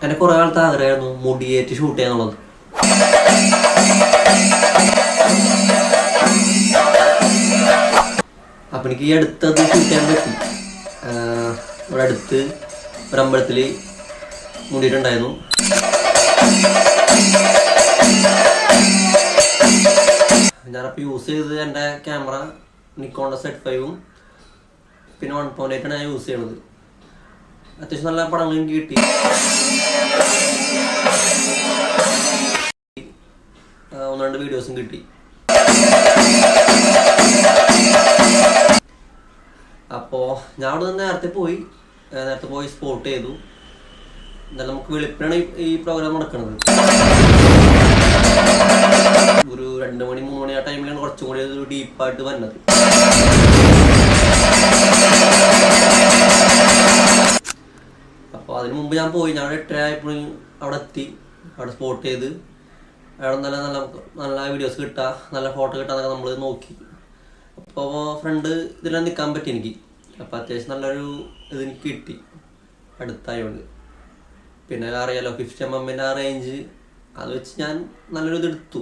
എന്നെ കുറെ കാലത്ത് ആഗ്രഹമായിരുന്നു മുടിയേറ്റ് ഷൂട്ട് ചെയ്യാന്നുള്ളത്. അപ്പൊ എനിക്ക് ഈ അടുത്തത് ഷൂട്ട് ചെയ്യാൻ പറ്റി. ഇവിടെ അടുത്ത് ഒരമ്പലത്തിൽ മുടിയിട്ടുണ്ടായിരുന്നു. ഞാനപ്പോൾ യൂസ് ചെയ്തത് എൻ്റെ ക്യാമറ നിക്കോണിൻ്റെ Z5 പിന്നെ 1.8 ഞാൻ യൂസ് ചെയ്യണത്. അത്യാവശ്യം നല്ല പടങ്ങൾ എനിക്ക് കിട്ടി. ഒന്ന് രണ്ട് വീഡിയോസും കിട്ടി. അപ്പോൾ ഞാൻ അവിടെ നിന്ന് നേരത്തെ പോയി സ്പോട്ട് ചെയ്തു. എന്നാലും നമുക്ക് വെളുപ്പിനാണ് ഈ പ്രോഗ്രാം നടക്കുന്നത്. ഒരു 2 മണി 3 മണി ആ ടൈമിലാണ് കുറച്ചും കൂടി ഒരു ഡീപ്പായിട്ട് വന്നത്. അപ്പോൾ അതിന് മുമ്പ് ഞാൻ 8 ആയപ്പോഴും അവിടെ എത്തി. അവിടെ സ്പോട്ട് ചെയ്ത് അവിടെ നല്ല നല്ല നല്ല വീഡിയോസ് കിട്ടുക, നല്ല ഫോട്ടോ കിട്ടാന്നൊക്കെ നമ്മൾ നോക്കി. അപ്പോൾ ഫ്രണ്ട് ഇതിലാണ് നിൽക്കാൻ പറ്റി എനിക്ക്. അപ്പോൾ അത്യാവശ്യം നല്ലൊരു ഇതെനിക്ക് കിട്ടി അടുത്തായതുകൊണ്ട്. പിന്നെ അറിയാലോ 50mm ആ റേഞ്ച്, അത് വെച്ച് ഞാൻ നല്ലൊരു ഇതെടുത്തു.